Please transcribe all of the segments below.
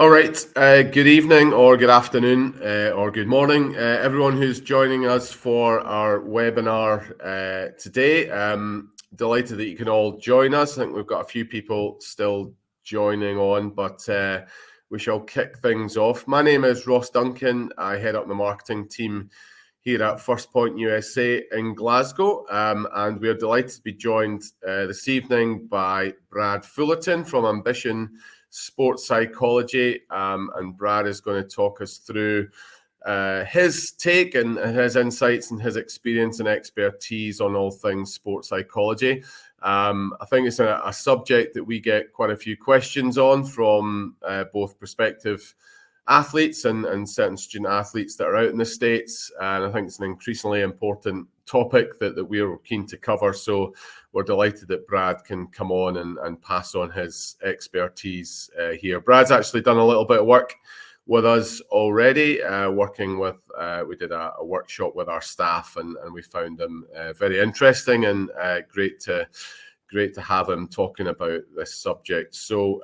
All right. Good evening, or good afternoon, or good morning, everyone who's joining us for our webinar today. Delighted that you can all join us. I think we've got a few people still joining on, but we shall kick things off. My name is Ross Duncan. I head up the marketing team here at First Point USA in Glasgow, and we are delighted to be joined this evening by Brad Fullerton from Ambition Sports Psychology, and Brad is going to talk us through his take and his insights and his experience and expertise on all things sports psychology. I think it's a subject that we get quite a few questions on from both prospective athletes and certain student athletes that are out in the States, and I think it's an increasingly important topic that we're keen to cover. So we're delighted that Brad can come on and pass on his expertise here. Brad's actually done a little bit of work with us already, working with, we did a workshop with our staff, and we found them very interesting, and great to have him talking about this subject. So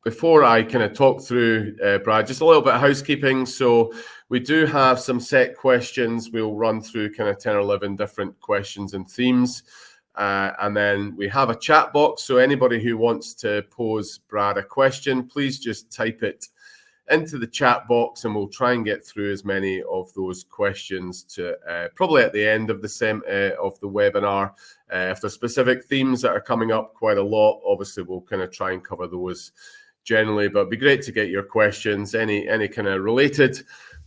before I kind of talk through, Brad, just a little bit of housekeeping. So we do have some set questions. We'll run through kind of 10 or 11 different questions and themes. And then we have a chat box. So anybody who wants to pose Brad a question, please just type it into the chat box, and we'll try and get through as many of those questions to probably at the end of the of the webinar. If there's specific themes that are coming up quite a lot, obviously we'll kind of try and cover those generally, but it'd be great to get your questions, any kind of related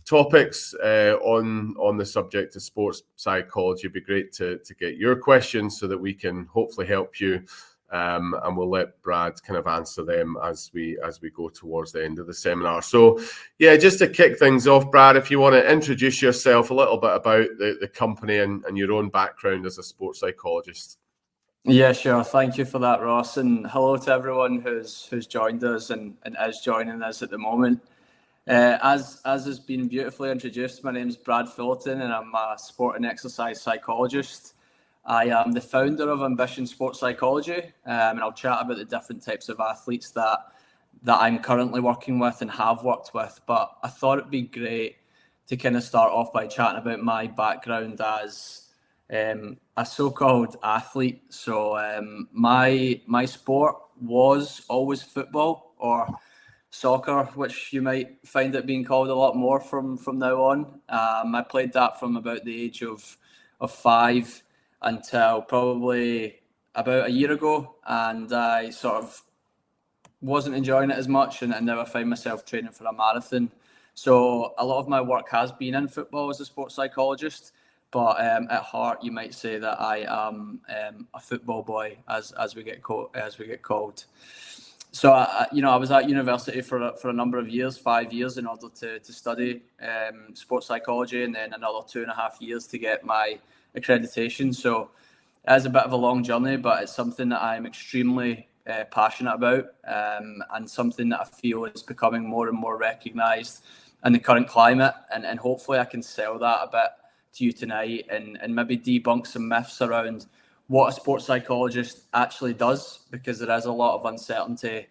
topics on the subject of sports psychology. It'd be great to get your questions so that we can hopefully help you, and we'll let Brad kind of answer them as we go towards the end of the seminar. So yeah, just to kick things off, Brad, if you want to introduce yourself a little bit about the company and your own background as a sports psychologist. Yeah, sure. Thank you for that, Ross. And hello to everyone who's joined us and is joining us at the moment. As has been beautifully introduced, my name is Brad Fullerton, and I'm a sport and exercise psychologist. I am the founder of Ambition Sports Psychology, and I'll chat about the different types of athletes that I'm currently working with and have worked with. But I thought it'd be great to kind of start off by chatting about my background as a so-called athlete. So my sport was always football or soccer, which you might find it being called a lot more from now on. I played that from about the age of 5 until probably about a year ago, and I sort of wasn't enjoying it as much, and now I find myself training for a marathon. So a lot of my work has been in football as a sports psychologist. But at heart, you might say that I am a football boy, as we get called. So I was at university for a number of years, 5 years, in order to study sports psychology, and then another 2.5 years to get my accreditation. So it's a bit of a long journey, but it's something that I'm extremely passionate about, and something that I feel is becoming more and more recognised in the current climate, and hopefully I can sell that a bit to you tonight, and maybe debunk some myths around what a sports psychologist actually does, because there is a lot of uncertainty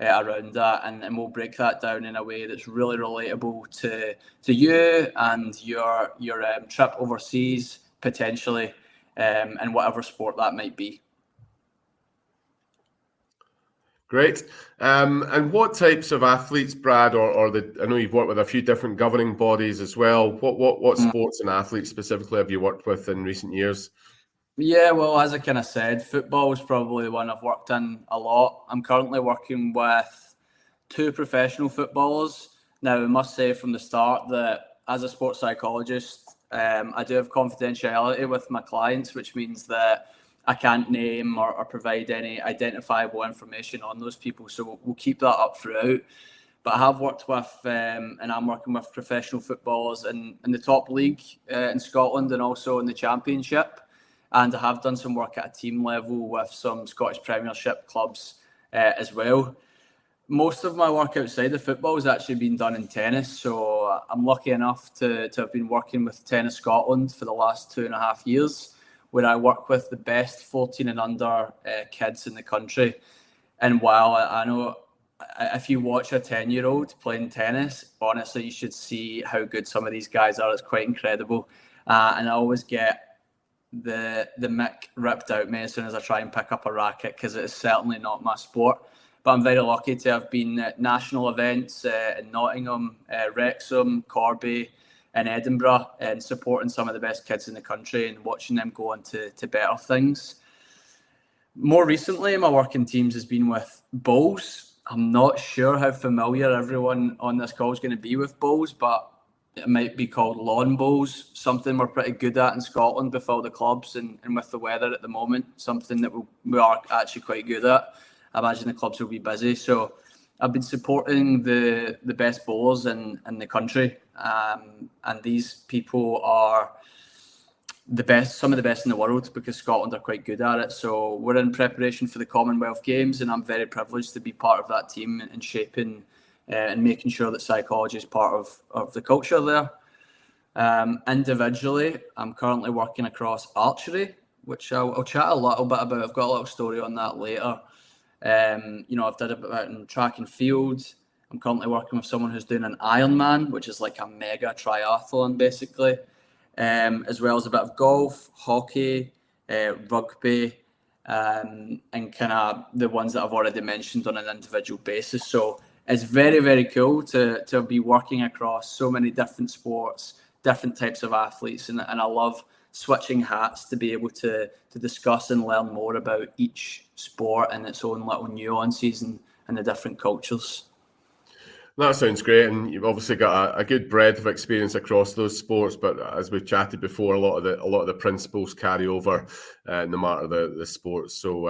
around that, and we'll break that down in a way that's really relatable to you and your trip overseas potentially, and whatever sport that might be. Great. And what types of athletes, Brad, I know you've worked with a few different governing bodies as well. What sports and athletes specifically have you worked with in recent years? Yeah, well, as I kind of said, football is probably the one I've worked in a lot. I'm currently working with 2 professional footballers. Now, I must say from the start that as a sports psychologist, I do have confidentiality with my clients, which means that I can't name or provide any identifiable information on those people. So we'll keep that up throughout. But I have worked with, and I'm working with professional footballers in the top league in Scotland, and also in the Championship. And I have done some work at a team level with some Scottish Premiership clubs as well. Most of my work outside of football has actually been done in tennis. So I'm lucky enough to have been working with Tennis Scotland for the last 2.5 years, where I work with the best 14 and under kids in the country. And while I know if you watch a 10-year-old playing tennis, honestly, you should see how good some of these guys are. It's quite incredible. And I always get the mick ripped out me as soon as I try and pick up a racket, because it is certainly not my sport. But I'm very lucky to have been at national events in Nottingham, Wrexham, Corby, and Edinburgh, and supporting some of the best kids in the country and watching them go on to better things. More recently, my working teams has been with bowls. I'm not sure how familiar everyone on this call is going to be with bowls, but it might be called lawn bowls, something we're pretty good at in Scotland with all the clubs and with the weather at the moment, something that we are actually quite good at. I imagine the clubs will be busy. So I've been supporting the best bowlers in the country, and these people are the best, some of the best in the world, because Scotland are quite good at it. So we're in preparation for the Commonwealth Games, and I'm very privileged to be part of that team and shaping and making sure that psychology is part of the culture there. Individually, I'm currently working across archery, which I'll chat a little bit about. I've got a little story on that later. I've done a bit in track and field. I'm currently working with someone who's doing an Ironman, which is like a mega triathlon, basically. As well as a bit of golf, hockey, rugby, and kind of the ones that I've already mentioned on an individual basis. So it's very, very cool to be working across so many different sports, different types of athletes, and I love switching hats to be able to discuss and learn more about each sport and its own little nuances and the different cultures. That sounds great, and you've obviously got a good breadth of experience across those sports. But as we've chatted before, a lot of the principles carry over, no matter the sports. So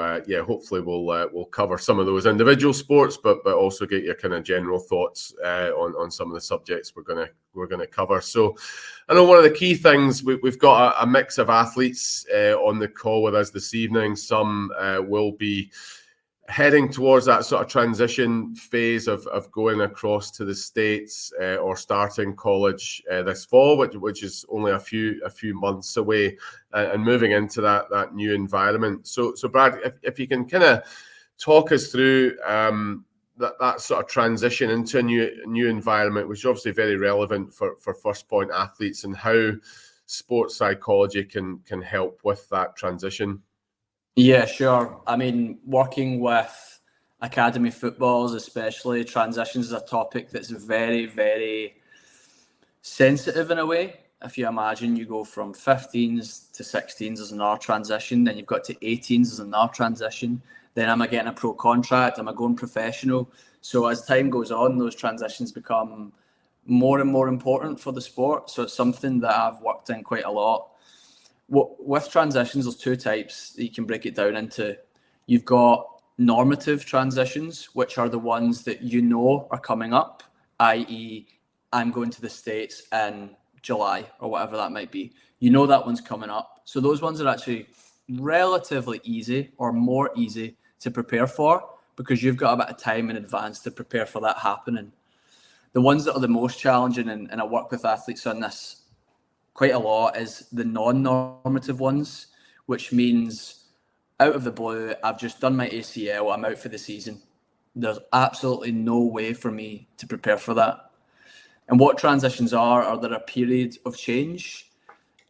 hopefully we'll cover some of those individual sports, but also get your kind of general thoughts on some of the subjects we're gonna cover. So I know one of the key things, we've got a mix of athletes on the call with us this evening. Some will be heading towards that sort of transition phase of going across to the States or starting college this fall, which is only a few months away, and moving into that new environment. So Brad, if you can kind of talk us through that sort of transition into a new environment, which is obviously very relevant for first point athletes, and how sports psychology can help with that transition. Yeah, sure. I mean, working with academy footballers, especially, transitions is a topic that's very, very sensitive in a way. If you imagine, you go from 15s to 16s as another transition, then you've got to 18s as another transition. Then am I getting a pro contract? Am I going professional? So as time goes on, those transitions become more and more important for the sport. So it's something that I've worked in quite a lot. With transitions, there's two types that you can break it down into. You've got normative transitions, which are the ones that you know are coming up, i.e., I'm going to the States in July or whatever that might be. You know that one's coming up. So those ones are actually relatively easy, or more easy to prepare for, because you've got a bit of time in advance to prepare for that happening. The ones that are the most challenging, and I work with athletes on this quite a lot, is the non-normative ones, which means out of the blue, I've just done my ACL, I'm out for the season. There's absolutely no way for me to prepare for that. And what transitions are they're a period of change.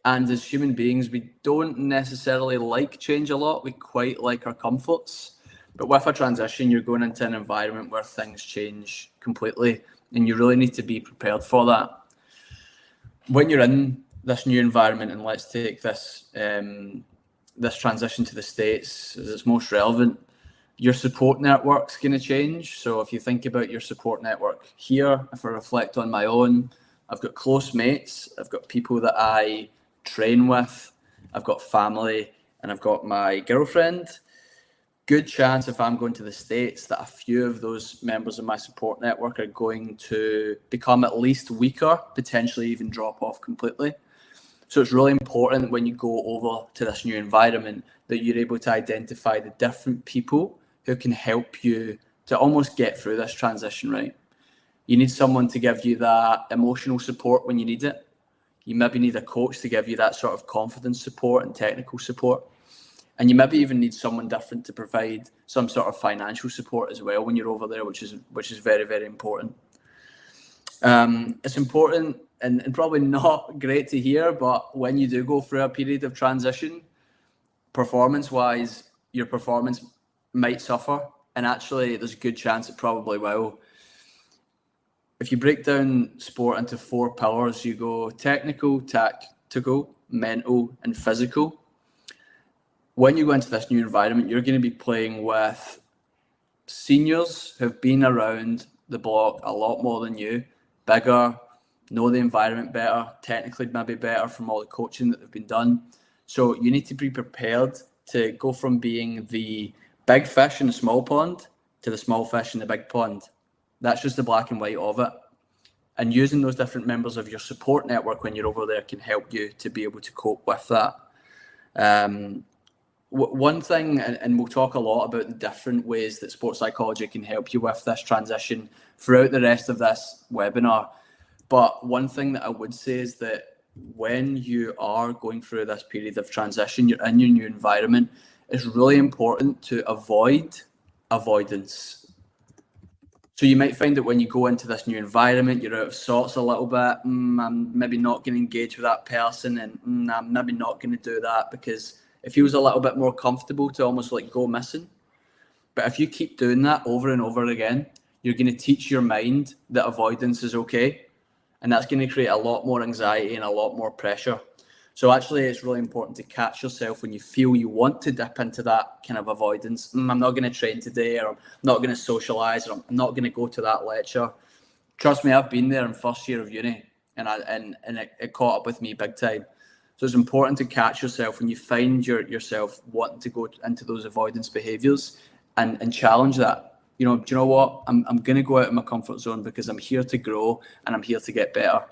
And as human beings, we don't necessarily like change a lot. We quite like our comforts. But with a transition, you're going into an environment where things change completely, and you really need to be prepared for that. When you're in this new environment, and let's take this transition to the States as it's most relevant, your support network's going to change. So if you think about your support network here, if I reflect on my own, I've got close mates, I've got people that I train with, I've got family, and I've got my girlfriend. Good chance if I'm going to the States that a few of those members of my support network are going to become at least weaker, potentially even drop off completely. So it's really important when you go over to this new environment that you're able to identify the different people who can help you to almost get through this transition, right? You need someone to give you that emotional support when you need it. You maybe need a coach to give you that sort of confidence support and technical support. And you maybe even need someone different to provide some sort of financial support as well when you're over there, which is very, very important. It's important and probably not great to hear, but when you do go through a period of transition, performance-wise, your performance might suffer, and actually there's a good chance it probably will. If you break down sport into 4 pillars, you go technical, tactical, mental, and physical. When you go into this new environment, you're going to be playing with seniors who've been around the block a lot more than you, bigger, know the environment better, technically maybe better from all the coaching that they've been done. So you need to be prepared to go from being the big fish in the small pond to the small fish in the big pond. That's just the black and white of it. And using those different members of your support network when you're over there can help you to be able to cope with that. One thing, and we'll talk a lot about the different ways that sports psychology can help you with this transition throughout the rest of this webinar. But one thing that I would say is that when you are going through this period of transition, you're in your new environment, it's really important to avoid avoidance. So you might find that when you go into this new environment, you're out of sorts a little bit. I'm maybe not going to engage with that person, and I'm maybe not going to do that because it feels a little bit more comfortable to almost like go missing. But if you keep doing that over and over again, you're going to teach your mind that avoidance is okay. And that's going to create a lot more anxiety and a lot more pressure. So actually, it's really important to catch yourself when you feel you want to dip into that kind of avoidance. I'm not going to train today, or I'm not going to socialise, or I'm not going to go to that lecture. Trust me, I've been there in first year of uni, and it caught up with me big time. So it's important to catch yourself when you find yourself wanting to go into those avoidance behaviours and challenge that. You know, do you know what? I'm going to go out of my comfort zone because I'm here to grow and I'm here to get better.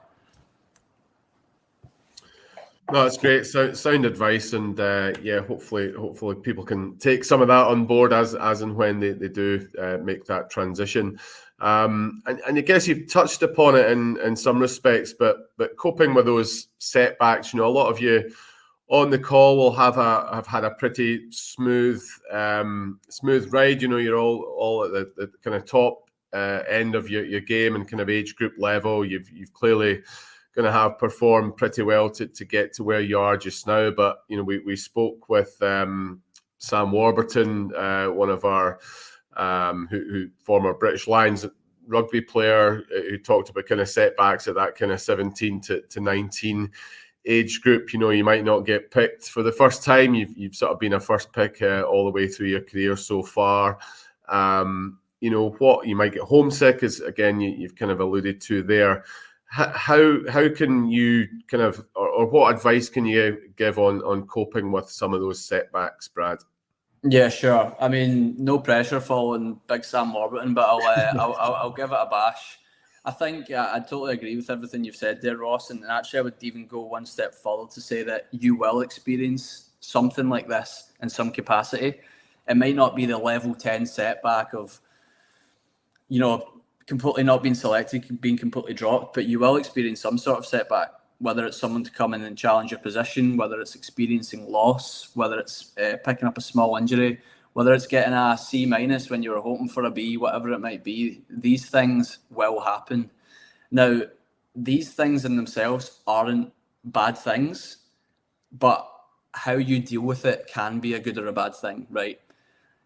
No, that's great. Sound advice, and yeah, hopefully people can take some of that on board as and when they do make that transition. And I guess you've touched upon it in some respects, but coping with those setbacks, you know, a lot of you on the call will have had a pretty smooth ride. You know, you're all at the kind of top end of your game and kind of age group level. You've clearly going to have performed pretty well to get to where you are just now. But you know, we spoke with Sam Warburton, one of our who former British Lions rugby player, who talked about kind of setbacks at that kind of 17 to 19 age group. You know, you might not get picked for the first time. You've sort of been a first pick all the way through your career so far. You know, what you might get homesick is, again, you've kind of alluded to there. How can you kind of, or what advice can you give on coping with some of those setbacks, Brad? Yeah, sure. I mean, no pressure following Big Sam Warburton, but I'll give it a bash. I think I totally agree with everything you've said there, Ross. And actually, I would even go one step further to say that you will experience something like this in some capacity. It might not be the level 10 setback of, you know, completely not being selected, being completely dropped, but you will experience some sort of setback, whether it's someone to come in and challenge your position, whether it's experiencing loss, whether it's picking up a small injury, whether it's getting a C- when you were hoping for a B, whatever it might be. These things will happen. Now, these things in themselves aren't bad things, but how you deal with it can be a good or a bad thing, right?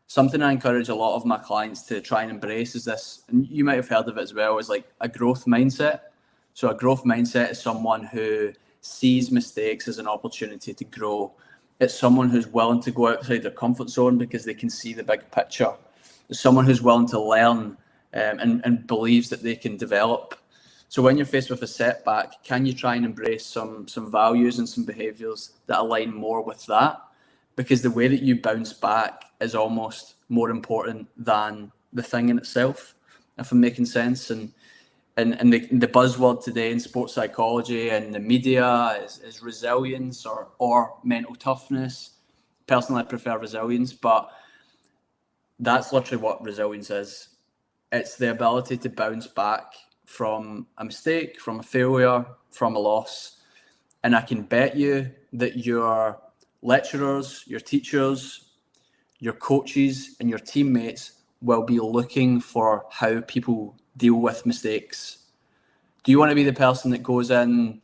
Something I encourage a lot of my clients to try and embrace is this, and you might have heard of it as well, is like a growth mindset. So a growth mindset is someone who sees mistakes as an opportunity to grow. It's someone who's willing to go outside their comfort zone because they can see the big picture. It's someone who's willing to learn and believes that they can develop. So when you're faced with a setback, can you try and embrace some values and some behaviours that align more with that? Because the way that you bounce back is almost more important than the thing in itself, if I'm making sense. And the buzzword today in sports psychology and the media is resilience or mental toughness. Personally, I prefer resilience, but that's literally what resilience is. It's the ability to bounce back from a mistake, from a failure, from a loss. And I can bet you that your lecturers, your teachers, your coaches, and your teammates will be looking for how people deal with mistakes. Do you want to be the person that goes in,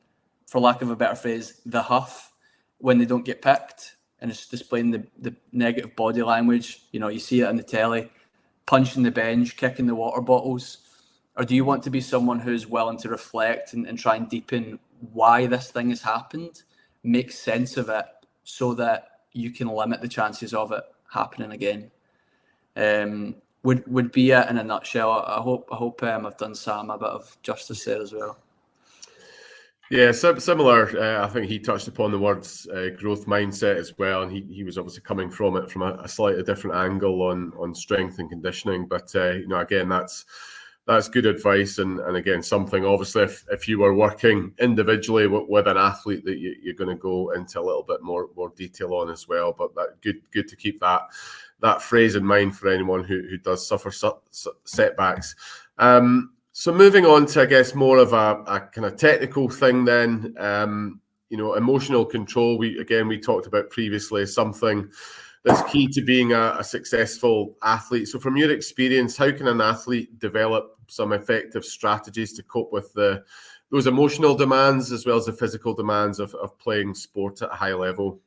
for lack of a better phrase, the huff when they don't get picked and it's displaying the negative body language? You know, you see it on the telly, punching the bench, kicking the water bottles. Or do you want to be someone who's willing to reflect and try and deepen why this thing has happened, make sense of it so that you can limit the chances of it happening again? Would be it in a nutshell. I hope I've done Sam a bit of justice there as well. Yeah, similar. I think he touched upon the words growth mindset as well, and he was obviously coming from it from a slightly different angle on strength and conditioning. But again, that's good advice, and again, something obviously if you were working individually with an athlete that you're going to go into a little bit more detail on as well. But that good to keep that phrase in mind for anyone who does suffer setbacks. So moving on to, I guess, more of a kind of technical thing then, emotional control. We talked about previously, something that's key to being a successful athlete. So from your experience, how can an athlete develop some effective strategies to cope with those emotional demands as well as the physical demands of playing sport at a high level?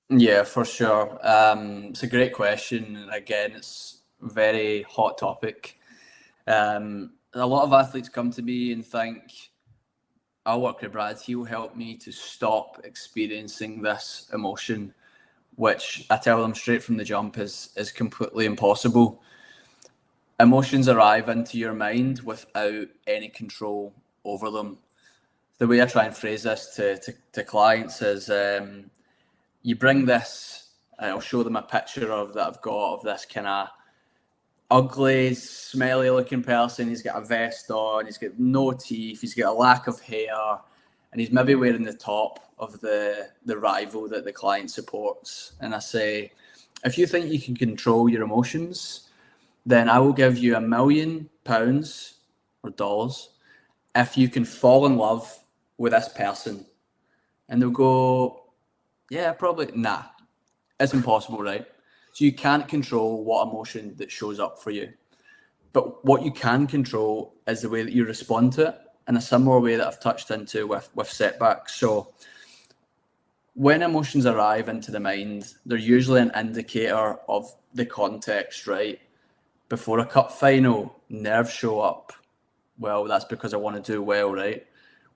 Yeah, for sure. It's a great question. And again, it's a very hot topic. A lot of athletes come to me and think, I'll work with Brad, he'll help me to stop experiencing this emotion, which I tell them straight from the jump is completely impossible. Emotions arrive into your mind without any control over them. The way I try and phrase this to clients is you bring this, and I'll show them a picture that I've got of this kind of ugly, smelly looking person. He's got a vest on, he's got no teeth, he's got a lack of hair, and he's maybe wearing the top of the rival that the client supports. And I say, if you think you can control your emotions, then I will give you £1 million or dollars if you can fall in love with this person. And they'll go, yeah, probably, nah, it's impossible, right? So you can't control what emotion that shows up for you. But what you can control is the way that you respond to it, in a similar way that I've touched into with setbacks. So when emotions arrive into the mind, they're usually an indicator of the context, right? Before a cup final, nerves show up. Well, that's because I want to do well, right?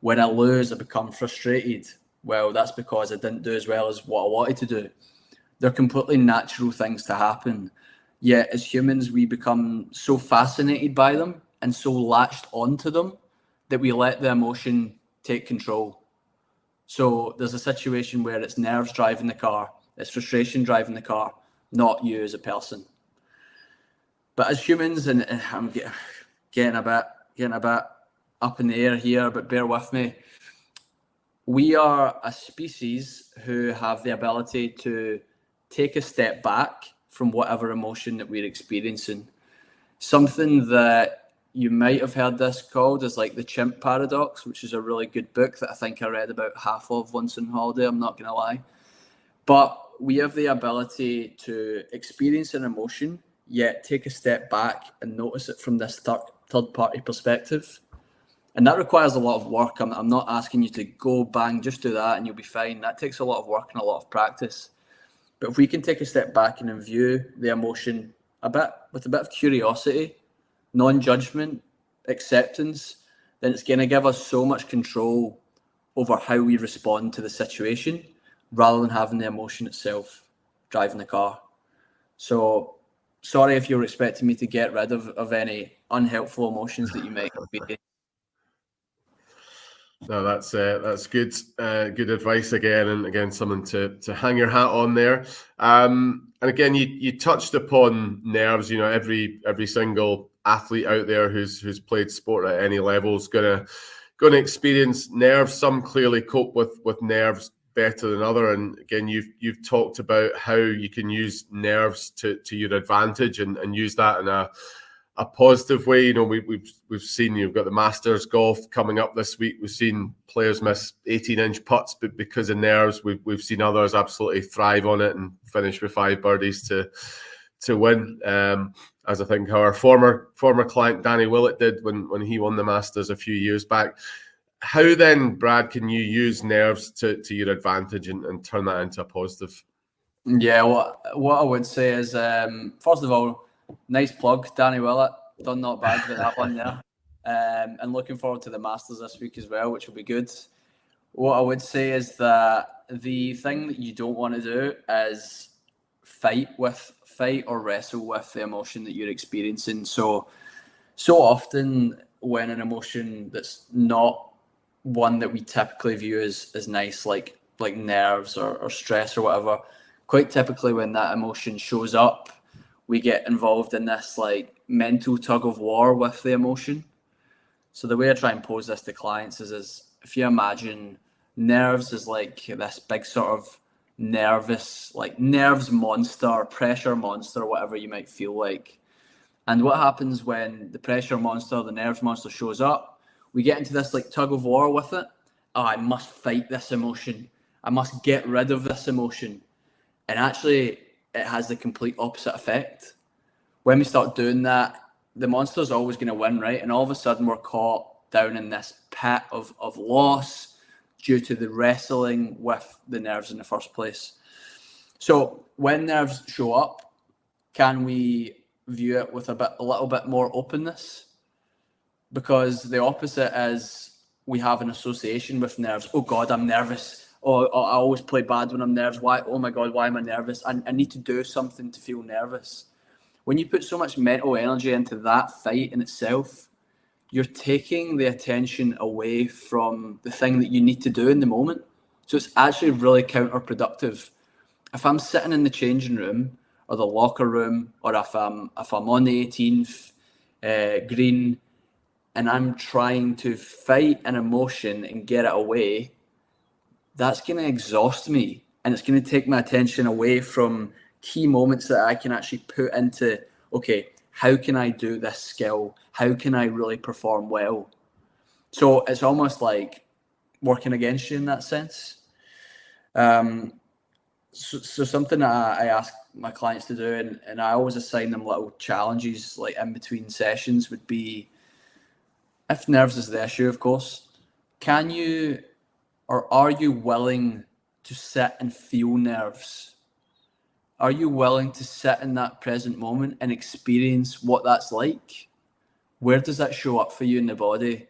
When I lose, I become frustrated. Well, that's because I didn't do as well as what I wanted to do. They're completely natural things to happen. Yet as humans, we become so fascinated by them and so latched onto them that we let the emotion take control. So there's a situation where it's nerves driving the car, it's frustration driving the car, not you as a person. But as humans, and I'm getting a bit up in the air here, but bear with me. We are a species who have the ability to take a step back from whatever emotion that we're experiencing. Something that you might have heard this called is like the chimp paradox, which is a really good book that I think I read about half of once on holiday, I'm not going to lie. But we have the ability to experience an emotion, yet take a step back and notice it from this third-party perspective. And that requires a lot of work. I'm not asking you to go bang, just do that and you'll be fine. That takes a lot of work and a lot of practice. But if we can take a step back and view the emotion with a bit of curiosity, non-judgment, acceptance, then it's going to give us so much control over how we respond to the situation rather than having the emotion itself driving the car. So sorry if you're expecting me to get rid of any unhelpful emotions that you might be. No, that's good. Good advice again, and again, something to hang your hat on there. And again, you touched upon nerves. You know, every single athlete out there who's played sport at any level is gonna experience nerves. Some clearly cope with nerves better than other. And again, you've talked about how you can use nerves to your advantage and use that in a positive way. You know, we've seen, you've got the Masters golf coming up this week. We've seen players miss 18-inch putts, but because of nerves, we've seen others absolutely thrive on it and finish with 5 birdies to win. As I think our former client Danny Willett did when he won the Masters a few years back. How then, Brad, can you use nerves to your advantage and turn that into a positive? Yeah, what I would say is, first of all, nice plug, Danny Willett. Done not bad with that one there. And looking forward to the Masters this week as well, which will be good. What I would say is that the thing that you don't want to do is fight or wrestle with the emotion that you're experiencing. So often when an emotion that's not one that we typically view as nice, like nerves or stress or whatever, quite typically when that emotion shows up, we get involved in this like mental tug of war with the emotion. So the way I try and pose this to clients is if you imagine nerves as like this big sort of nerves monster, pressure monster, whatever you might feel like. And what happens when the pressure monster, the nerves monster shows up, we get into this like tug of war with it. Oh, I must fight this emotion. I must get rid of this emotion. And actually, it has the complete opposite effect. When we start doing that, the monster's always going to win, right? And all of a sudden, we're caught down in this pit of loss due to the wrestling with the nerves in the first place. So when nerves show up, can we view it with a little bit more openness? Because the opposite is we have an association with nerves. Oh God, I'm nervous. Oh, I always play bad when I'm nervous. Why? Oh my God, why am I nervous? I need to do something to feel nervous. When you put so much mental energy into that fight in itself, you're taking the attention away from the thing that you need to do in the moment. So it's actually really counterproductive. If I'm sitting in the changing room or the locker room, or if I'm on the 18th green, and I'm trying to fight an emotion and get it away, that's going to exhaust me. And it's going to take my attention away from key moments that I can actually put into, okay, how can I do this skill? How can I really perform well? So it's almost like working against you in that sense. So something that I ask my clients to do, and I always assign them little challenges like in between sessions, would be, if nerves is the issue, of course, can you or are you willing to sit and feel nerves? Are you willing to sit in that present moment and experience what that's like? Where does that show up for you in the body?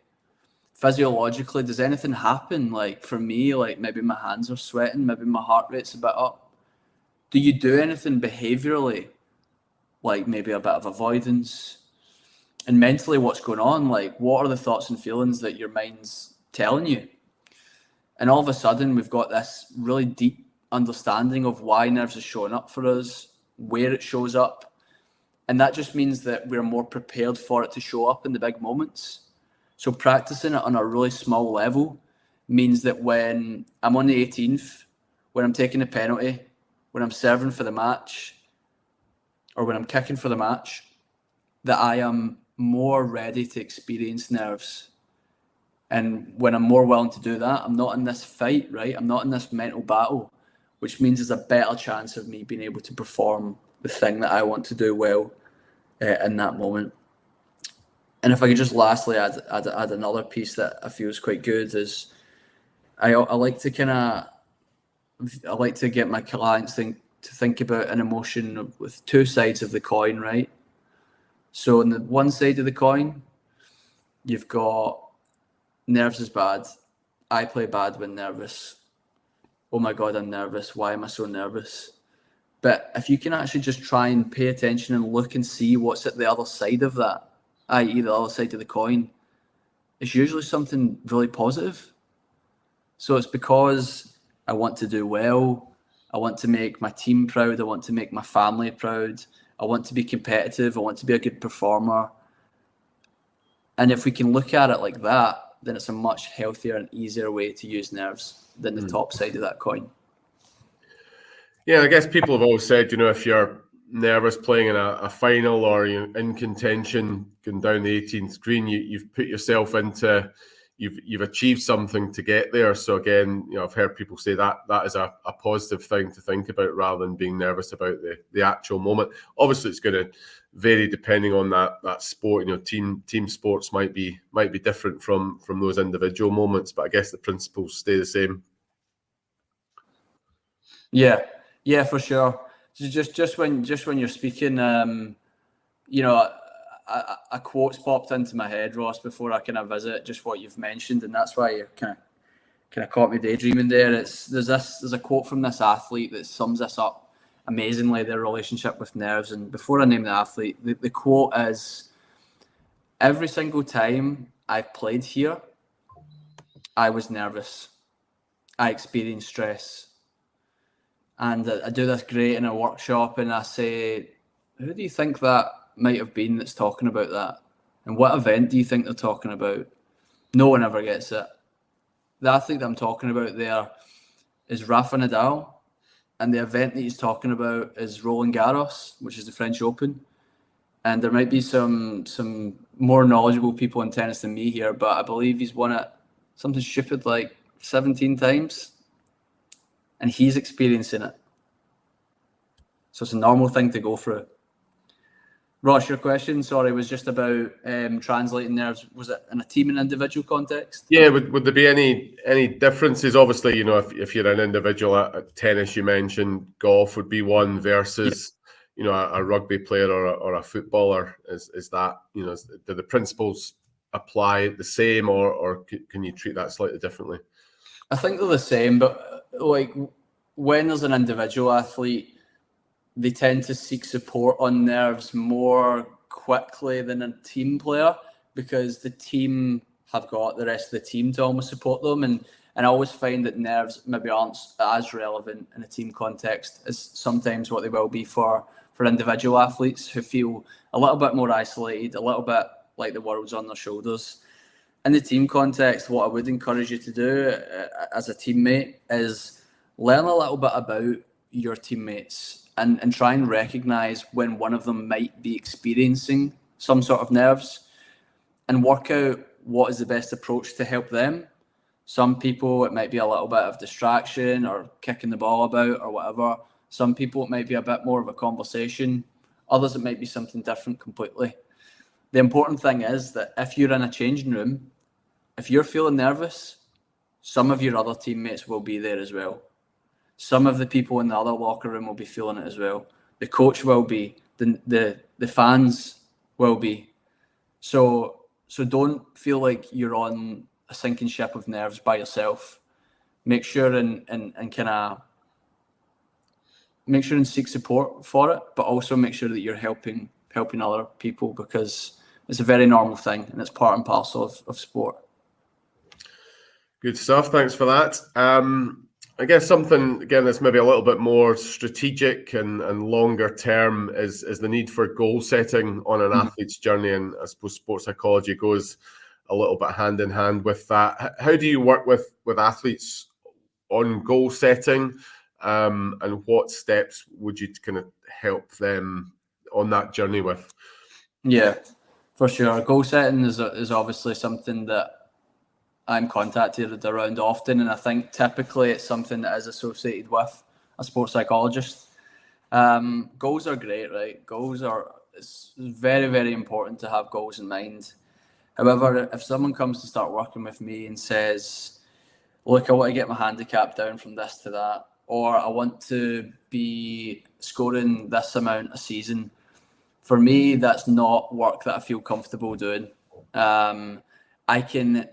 Physiologically, does anything happen? Like for me, like maybe my hands are sweating, maybe my heart rate's a bit up. Do you do anything behaviorally? Like maybe a bit of avoidance? And mentally, what's going on? Like, what are the thoughts and feelings that your mind's telling you? And all of a sudden, we've got this really deep understanding of why nerves are showing up for us, where it shows up. And that just means that we're more prepared for it to show up in the big moments. So practicing it on a really small level means that when I'm on the 18th, when I'm taking a penalty, when I'm serving for the match, or when I'm kicking for the match, that I am more ready to experience nerves. And when I'm more willing to do that, I'm not in this fight, right? I'm not in this mental battle, which means there's a better chance of me being able to perform the thing that I want to do well in that moment. And if I could just lastly add another piece that I feel is quite good is I like to get my clients to think about an emotion with two sides of the coin, right? So on the one side of the coin, you've got nerves is bad. I play bad when nervous. Oh my God, I'm nervous. Why am I so nervous? But if you can actually just try and pay attention and look and see what's at the other side of that, i.e. the other side of the coin, it's usually something really positive. So it's because I want to do well. I want to make my team proud. I want to make my family proud. I want to be competitive. I want to be a good performer. And if we can look at it like that, then it's a much healthier and easier way to use nerves than the top side of that coin. Yeah, I guess people have always said, if you're nervous playing in a final, or in contention going down the 18th green, you've put yourself into, you've achieved something to get there. So again, I've heard people say that is a positive thing to think about, rather than being nervous about the actual moment. Obviously, it's going to vary depending on that sport. Team sports might be different from those individual moments, but I guess the principles stay the same. Yeah, for sure. So just when you're speaking, a quote's popped into my head, Ross, before I kind of visit just what you've mentioned, and that's why you kind of caught me daydreaming there. There's a quote from this athlete that sums this up amazingly, their relationship with nerves. And before I name the athlete, the quote is, "Every single time I played here, I was nervous. I experienced stress." And I do this great in a workshop, and I say, who do you think that might have been that's talking about that? And what event do you think they're talking about? No one ever gets it. The athlete that I'm talking about there is Rafa Nadal, and the event that he's talking about is Roland Garros, which is the French Open. And there might be some more knowledgeable people in tennis than me here, but I believe he's won it something stupid like 17 times. And he's experiencing it. So it's a normal thing to go through. Ross, your question, sorry, was just about translating nerves. Was it in a team and individual context? Yeah, would there be any differences? Obviously, if you're an individual at tennis, you mentioned golf would be one versus, a rugby player or a footballer. Is that, do the principles apply the same, or can you treat that slightly differently? I think they're the same, but like when there's an individual athlete, they tend to seek support on nerves more quickly than a team player, because the team have got the rest of the team to almost support them. And I always find that nerves maybe aren't as relevant in a team context as sometimes what they will be for individual athletes who feel a little bit more isolated, a little bit like the world's on their shoulders. In the team context, what I would encourage you to do as a teammate is learn a little bit about your teammates and try and recognize when one of them might be experiencing some sort of nerves, and work out what is the best approach to help them. Some people, it might be a little bit of distraction or kicking the ball about or whatever. Some people, it might be a bit more of a conversation. Others, it might be something different completely. The important thing is that if you're in a changing room, if you're feeling nervous, some of your other teammates will be there as well. Some of the people in the other locker room will be feeling it as well. The coach will be, the fans will be. So don't feel like you're on a sinking ship of nerves by yourself. Make sure and seek support for it, but also make sure that you're helping other people, because it's a very normal thing and it's part and parcel of sport. Good stuff. Thanks for that. I guess something, again, that's maybe a little bit more strategic and longer term is the need for goal setting on an athlete's journey. And I suppose sports psychology goes a little bit hand in hand with that. How do you work with athletes on goal setting, and what steps would you kind of help them on that journey with? Yeah, for sure. Goal setting is obviously something that I'm contacted around often, and I think typically it's something that is associated with a sports psychologist. Goals are great, right? It's very, very important to have goals in mind. However, if someone comes to start working with me and says, look, I want to get my handicap down from this to that, or I want to be scoring this amount a season, for me, that's not work that I feel comfortable doing. I can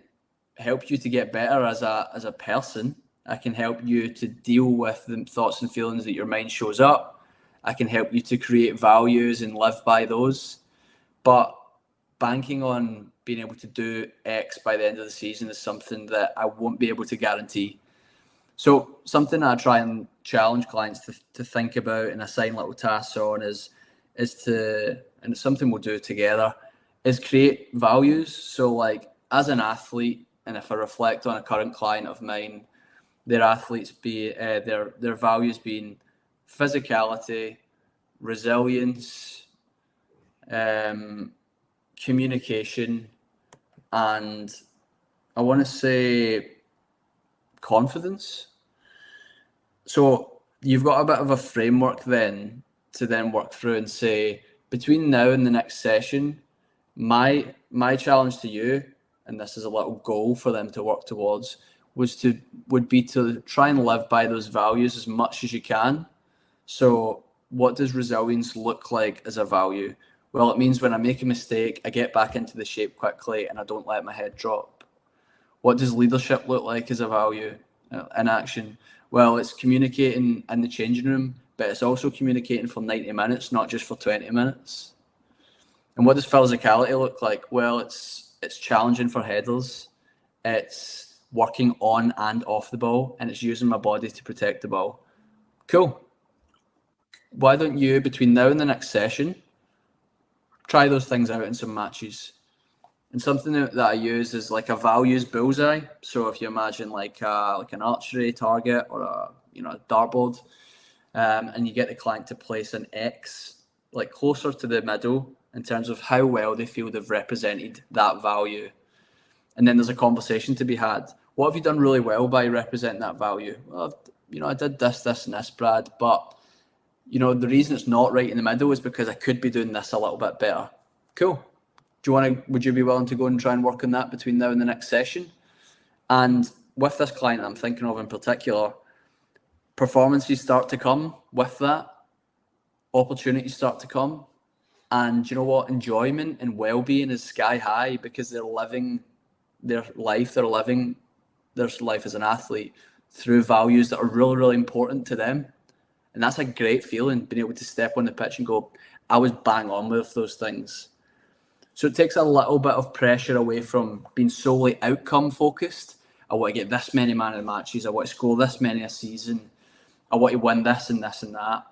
help you to get better as a person. I can help you to deal with the thoughts and feelings that your mind shows up. I can help you to create values and live by those. But banking on being able to do X by the end of the season is something that I won't be able to guarantee. So something I try and challenge clients to think about and assign little tasks on is to, and it's something we'll do together, is create values. So like as an athlete, and if I reflect on a current client of mine, their athletes their values being physicality, resilience, communication, and I want to say confidence. So you've got a bit of a framework then to then work through and say, between now and the next session, my challenge to you, and this is a little goal for them to work towards, would be to try and live by those values as much as you can. So what does resilience look like as a value? Well, it means when I make a mistake, I get back into the shape quickly and I don't let my head drop. What does leadership look like as a value in action? Well, it's communicating in the changing room, but it's also communicating for 90 minutes, not just for 20 minutes. And what does physicality look like? Well, it's challenging for headers. It's working on and off the ball, and it's using my body to protect the ball. Cool. Why don't you, between now and the next session, try those things out in some matches? And something that I use is like a values bullseye. So if you imagine like an archery target or a dartboard, and you get the client to place an X like closer to the middle in terms of how well they feel they've represented that value. And then there's a conversation to be had. What have you done really well by representing that value? Well, I did this, and this, Brad, but the reason it's not right in the middle is because I could be doing this a little bit better. Cool. Would you be willing to go and try and work on that between now and the next session? And with this client I'm thinking of in particular, performances start to come with that, opportunities start to come, and you know what? Enjoyment and well-being is sky high because they're living their life as an athlete through values that are really, really important to them. And that's a great feeling, being able to step on the pitch and go, I was bang on with those things. So it takes a little bit of pressure away from being solely outcome focused. I want to get this many man of the matches. I want to score this many a season. I want to win this and this and that,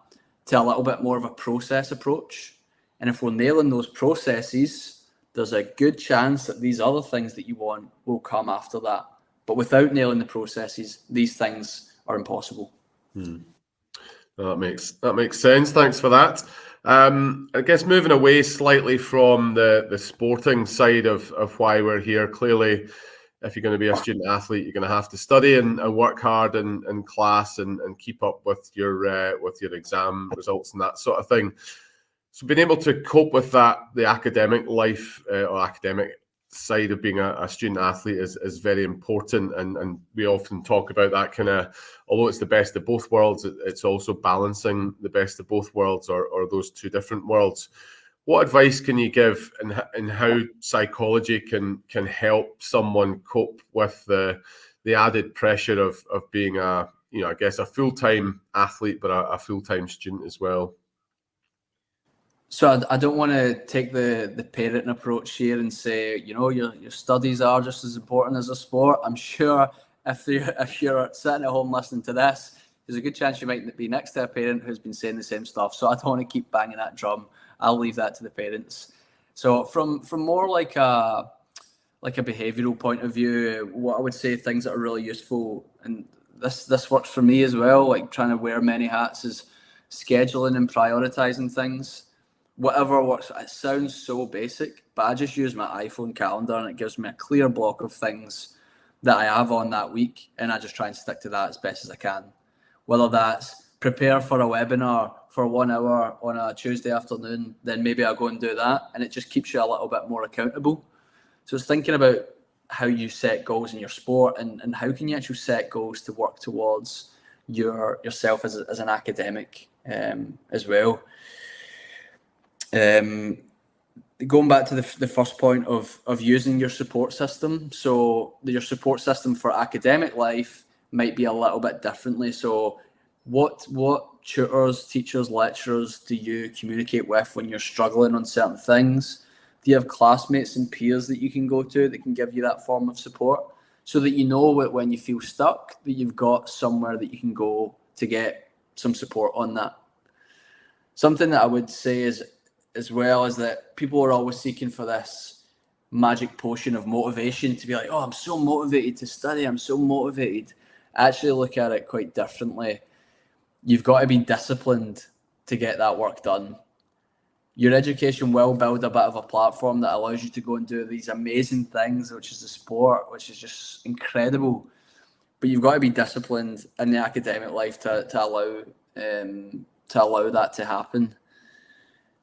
to a little bit more of a process approach. And if we're nailing those processes, there's a good chance that these other things that you want will come after that. But without nailing the processes, these things are impossible. That makes sense. Thanks for that. I guess moving away slightly from the sporting side of why we're here. Clearly, if you're going to be a student athlete, you're going to have to study and work hard in class and keep up with your exam results and that sort of thing. So being able to cope with that, the academic life or academic side of being a student athlete is very important, and we often talk about that kind of, although it's the best of both worlds, it's also balancing the best of both worlds or those two different worlds. What advice can you give in how psychology can help someone cope with the added pressure of being a full-time athlete but a full-time student as well? So I don't want to take the parenting approach here and say, your studies are just as important as a sport. I'm sure if you're sitting at home listening to this, there's a good chance you might be next to a parent who's been saying the same stuff. So I don't want to keep banging that drum. I'll leave that to the parents. So from more like a behavioural point of view, what I would say, things that are really useful, and this works for me as well, like trying to wear many hats, is scheduling and prioritising things. Whatever works. It sounds so basic, but I just use my iPhone calendar and it gives me a clear block of things that I have on that week, and I just try and stick to that as best as I can. Whether that's prepare for a webinar for 1 hour on a Tuesday afternoon, then maybe I'll go and do that, and it just keeps you a little bit more accountable. So it's thinking about how you set goals in your sport and how can you actually set goals to work towards yourself as an academic as well. Going back to the first point of using your support system. So your support system for academic life might be a little bit differently. So what tutors, teachers, lecturers do you communicate with when you're struggling on certain things? Do you have classmates and peers that you can go to that can give you that form of support, so that you know when you feel stuck that you've got somewhere that you can go to get some support on that? Something that I would say is, as well, is that people are always seeking for this magic potion of motivation to be like, oh, I'm so motivated to study, I'm so motivated. I actually look at it quite differently. You've got to be disciplined to get that work done. Your education will build a bit of a platform that allows you to go and do these amazing things, which is the sport, which is just incredible. But you've got to be disciplined in the academic life to allow that to happen.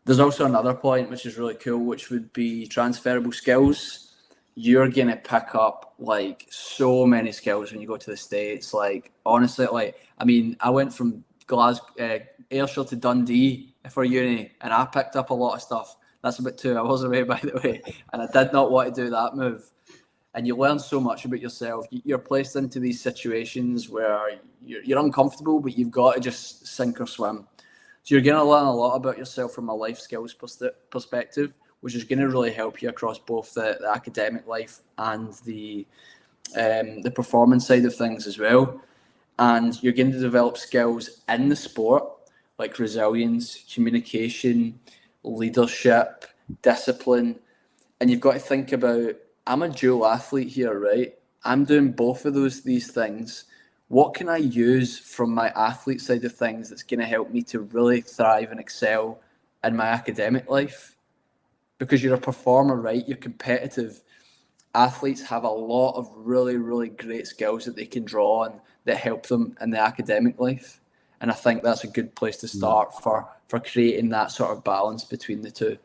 There's also another point which is really cool, which would be transferable skills. You're going to pick up like so many skills when you go to the States. Like, honestly, I went from Glasgow, Ayrshire to Dundee for uni, and I picked up a lot of stuff. That's about 2 hours away, by the way, and I did not want to do that move. And you learn so much about yourself. You're placed into these situations where you're uncomfortable, but you've got to just sink or swim. So you're going to learn a lot about yourself from a life skills perspective, which is going to really help you across both the academic life and the performance side of things as well. And you're going to develop skills in the sport, like resilience, communication, leadership, discipline. And you've got to think about, I'm a dual athlete here, right? I'm doing both of these things. What can I use from my athlete side of things that's going to help me to really thrive and excel in my academic life? Because you're a performer, right? You're competitive. Athletes have a lot of really, really great skills that they can draw on that help them in the academic life. And I think that's a good place to start for creating that sort of balance between the two.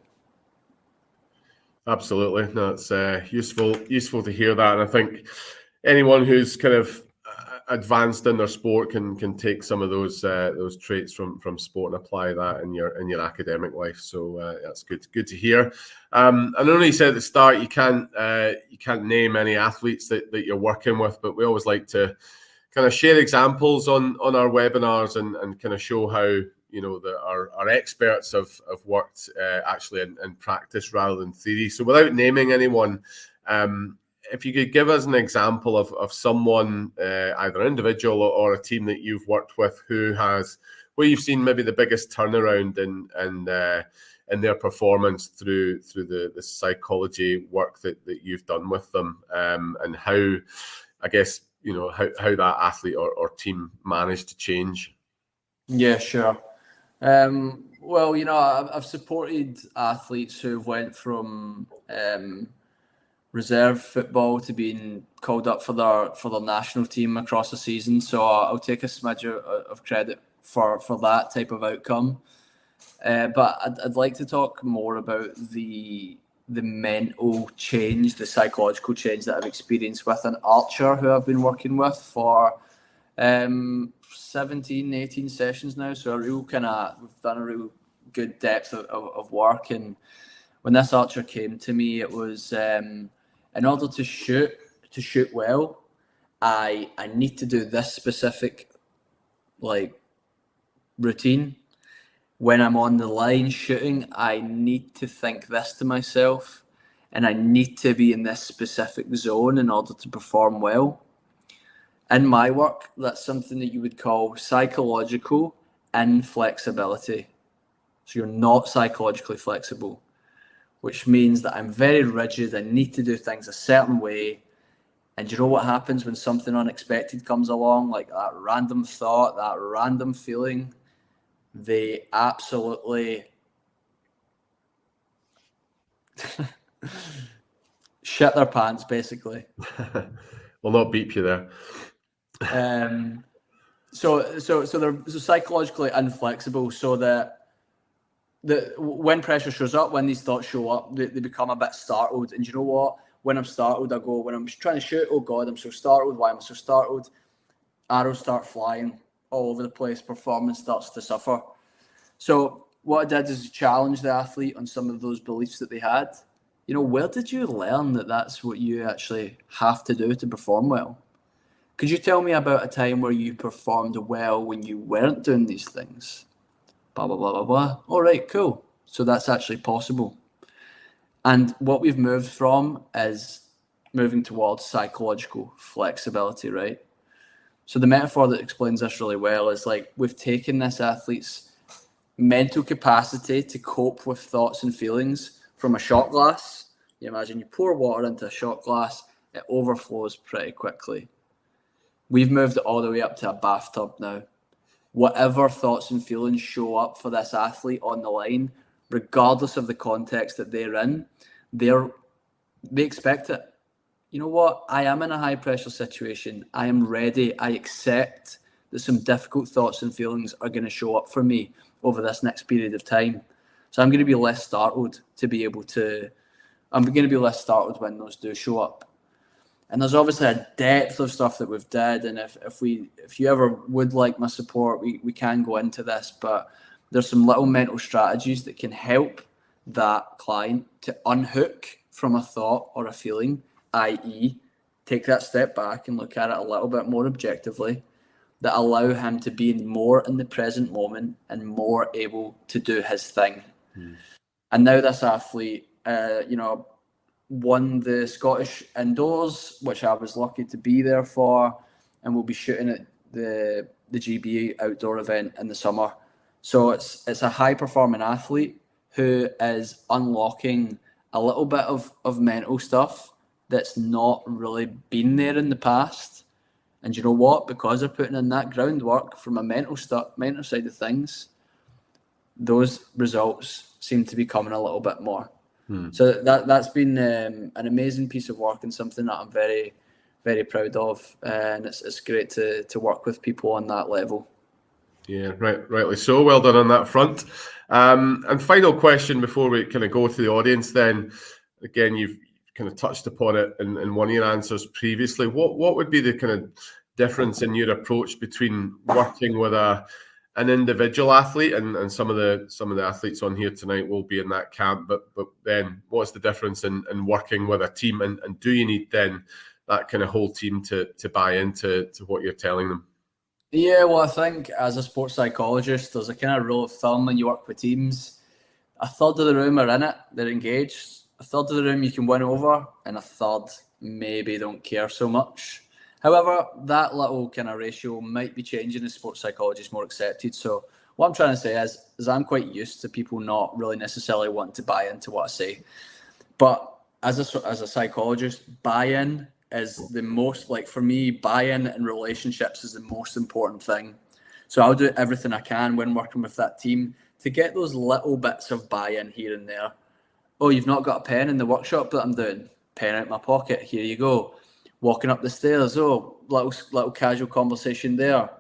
Absolutely. No, it's useful to hear that. And I think anyone who's kind of advanced in their sport can take some of those traits from sport and apply that in your academic life. So that's good to hear. I know you said at the start you can't name any athletes that you're working with, but we always like to kind of share examples on our webinars and kind of show how our experts have worked actually in practice rather than theory. So without naming anyone, if you could give us an example of someone, either an individual or a team that you've worked with where you've seen maybe the biggest turnaround in their performance through the psychology work that you've done with them, and how, I guess, how that athlete or team managed to change. Yeah, sure. Well, I've supported athletes who've went from reserve football to being called up for their national team across the season. So I'll take a smidge of credit for that type of outcome. But I'd like to talk more about the mental change, the psychological change that I've experienced with an archer who I've been working with for 17, 18 sessions now. So we've done a real good depth of work. And when this archer came to me, it was in order to shoot well, I need to do this specific routine. When I'm on the line shooting, I need to think this to myself, and I need to be in this specific zone in order to perform well. In my work, that's something that you would call psychological inflexibility. So you're not psychologically flexible, which means that I'm very rigid. I need to do things a certain way. And you know what happens when something unexpected comes along, like that random thought, that random feeling? They absolutely shit their pants, basically. We'll not beep you there. So they're psychologically inflexible, so that when pressure shows up, when these thoughts show up, they become a bit startled. And you know what? When I'm startled, when I'm trying to shoot, oh God, I'm so startled. Why am I so startled? Arrows start flying all over the place. Performance starts to suffer. So what I did is challenge the athlete on some of those beliefs that they had. Where did you learn that that's what you actually have to do to perform well? Could you tell me about a time where you performed well when you weren't doing these things? Blah, blah, blah, blah, blah. All right, cool. So that's actually possible. And what we've moved from is moving towards psychological flexibility, right? So the metaphor that explains this really well is like we've taken this athlete's mental capacity to cope with thoughts and feelings from a shot glass. You imagine you pour water into a shot glass, it overflows pretty quickly. We've moved it all the way up to a bathtub now. whatever thoughts and feelings show up for this athlete on the line, regardless of the context that they're in, they expect it. You know what? I am in a high pressure situation. I am ready. I accept that some difficult thoughts and feelings are going to show up for me over this next period of time. So I'm going to be less startled when those do show up. And there's obviously a depth of stuff that we've did. And if you ever would like my support, we can go into this, but there's some little mental strategies that can help that client to unhook from a thought or a feeling, i.e. take that step back and look at it a little bit more objectively, that allow him to be more in the present moment and more able to do his thing. And now this athlete, won the Scottish Indoors, which I was lucky to be there for, and we'll be shooting at the GB outdoor event in the summer. So it's a high-performing athlete who is unlocking a little bit of mental stuff that's not really been there in the past. And you know what? Because they're putting in that groundwork from a mental side of things, those results seem to be coming a little bit more. So that's been an amazing piece of work and something that I'm very, very proud of. And it's great to work with people on that level. Yeah, rightly so. Well done on that front. And final question before we kind of go to the audience then. Again, you've kind of touched upon it in one of your answers previously. What would be the kind of difference in your approach between working with an individual athlete, and some of the athletes on here tonight will be in that camp, but then what's the difference in working with a team, and do you need then that kind of whole team to buy into what you're telling them? Yeah, well, I think as a sports psychologist, there's a kind of rule of thumb when you work with teams. A third of the room are in it, they're engaged. A third of the room you can win over, and a third maybe don't care so much. However, that little kind of ratio might be changing as sports psychology is more accepted. So what I'm trying to say is I'm quite used to people not really necessarily wanting to buy into what I say. But as a psychologist, buy-in is the most, like for me, buy-in in relationships is the most important thing. So I'll do everything I can when working with that team to get those little bits of buy-in here and there. Oh, you've not got a pen in the workshop that I'm doing? Pen out my pocket. Here you go. Walking up the stairs. Oh, little casual conversation there.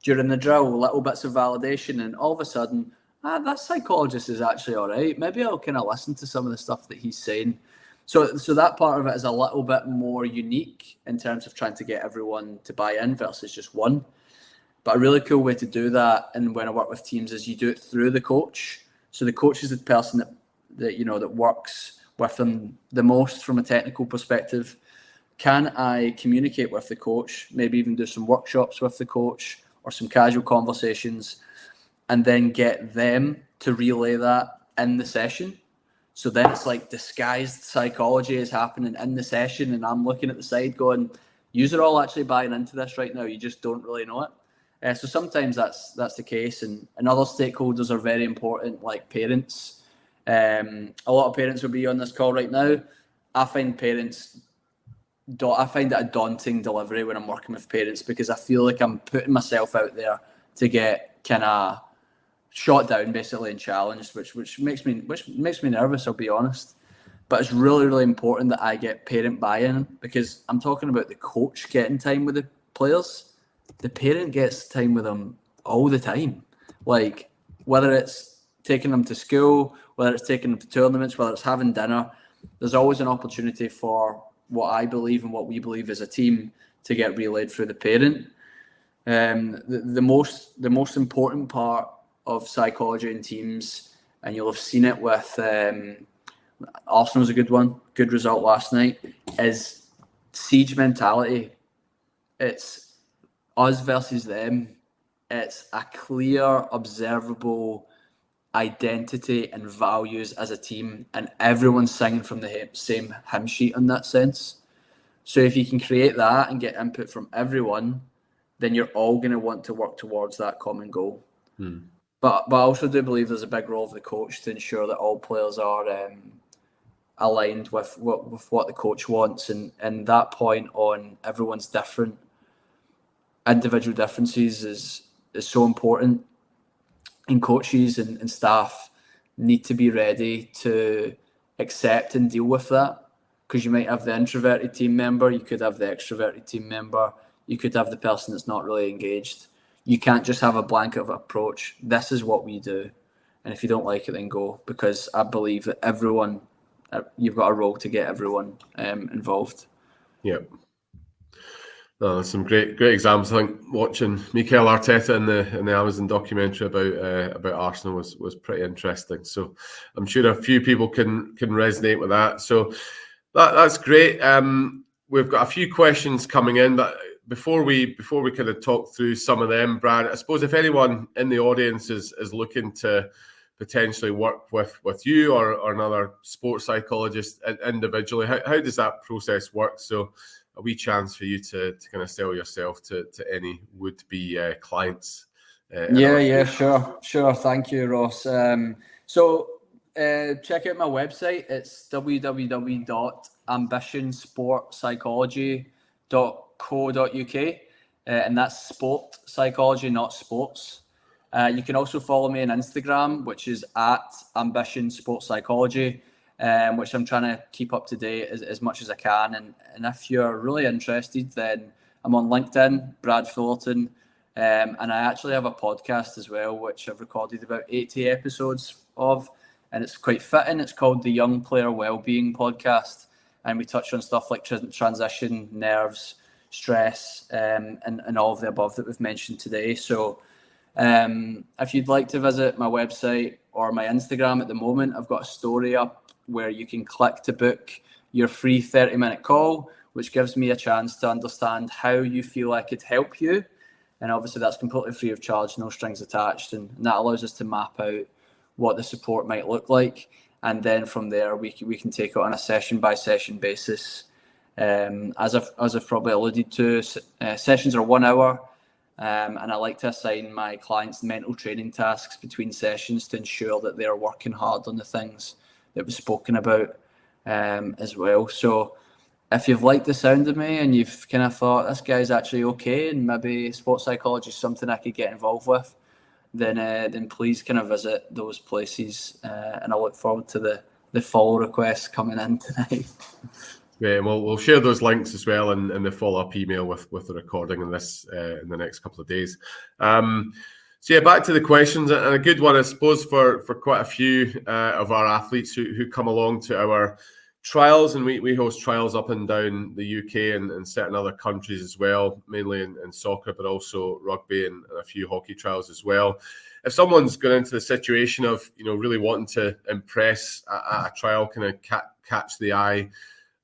During the drill, little bits of validation, and all of a sudden, that psychologist is actually all right. Maybe I'll kind of listen to some of the stuff that he's saying. So that part of it is a little bit more unique in terms of trying to get everyone to buy in versus just one. But a really cool way to do that, and when I work with teams, is you do it through the coach. So the coach is the person that works with them the most from a technical perspective. Can I communicate with the coach, maybe even do some workshops with the coach or some casual conversations, and then get them to relay that in the session? So then it's like disguised psychology is happening in the session, and I'm looking at the side going, you're all actually buying into this right now. You just don't really know it. So sometimes that's the case, and other stakeholders are very important, like parents. A lot of parents will be on this call right now. I find it a daunting delivery when I'm working with parents, because I feel like I'm putting myself out there to get kind of shot down basically and challenged, which makes me nervous, I'll be honest. But it's really, really important that I get parent buy-in, because I'm talking about the coach getting time with the players. The parent gets time with them all the time. Like, whether it's taking them to school, whether it's taking them to tournaments, whether it's having dinner, there's always an opportunity for what I believe and what we believe as a team to get relayed through the parent. The most important part of psychology in teams, and you'll have seen it with Arsenal's a good one, good result last night, is siege mentality. It's us versus them. It's a clear, observable identity and values as a team, and everyone's singing from the same hymn sheet in that sense. So if you can create that and get input from everyone, then you're all going to want to work towards that common goal. But I also do believe there's a big role of the coach to ensure that all players are aligned with what the coach wants, and that point on everyone's different. Individual differences is so important, and coaches and staff need to be ready to accept and deal with that, because you might have the introverted team member, you could have the extroverted team member, you could have the person that's not really engaged. You can't just have a blanket of approach. This is what we do, and if you don't like it, then go, because I believe that everyone, you've got a role to get everyone involved. Yeah. There's some great examples. I think watching Mikel Arteta in the Amazon documentary about Arsenal was pretty interesting. So I'm sure a few people can resonate with that. So that's great. We've got a few questions coming in, but before we kind of talk through some of them, Brad, I suppose if anyone in the audience is looking to potentially work with you or another sports psychologist individually, how does that process work? So a wee chance for you to kind of sell yourself to any would-be clients. Sure. Thank you, Ross. So check out my website. It's www.ambitionsportpsychology.co.uk, and that's sport psychology, not sports. You can also follow me on Instagram, which is @ambitionsportpsychology, which I'm trying to keep up to date as much as I can. And if you're really interested, then I'm on LinkedIn, Brad Fullerton, and I actually have a podcast as well, which I've recorded about 80 episodes of, and it's quite fitting. It's called the Young Player Wellbeing Podcast, and we touch on stuff like transition, nerves, stress, and all of the above that we've mentioned today. So if you'd like to visit my website or my Instagram at the moment, I've got a story up where you can click to book your free 30-minute call, which gives me a chance to understand how you feel I could help you. And obviously that's completely free of charge, no strings attached. And that allows us to map out what the support might look like. And then from there, we can take it on a session by session basis. As I've probably alluded to, sessions are 1 hour. And I like to assign my clients mental training tasks between sessions to ensure that they're working hard on the things that was spoken about as well. So if you've liked the sound of me and you've kind of thought this guy's actually okay and maybe sports psychology is something I could get involved with, then please kind of visit those places, and I look forward to the follow requests coming in tonight. Yeah, we'll share those links as well in the follow-up email with the recording in this in the next couple of days. So yeah, back to the questions, and a good one, I suppose, for quite a few of our athletes who come along to our trials, and we host trials up and down the UK and certain other countries as well, mainly in soccer, but also rugby and a few hockey trials as well. If someone's going into the situation of really wanting to impress at a trial, kind of catch the eye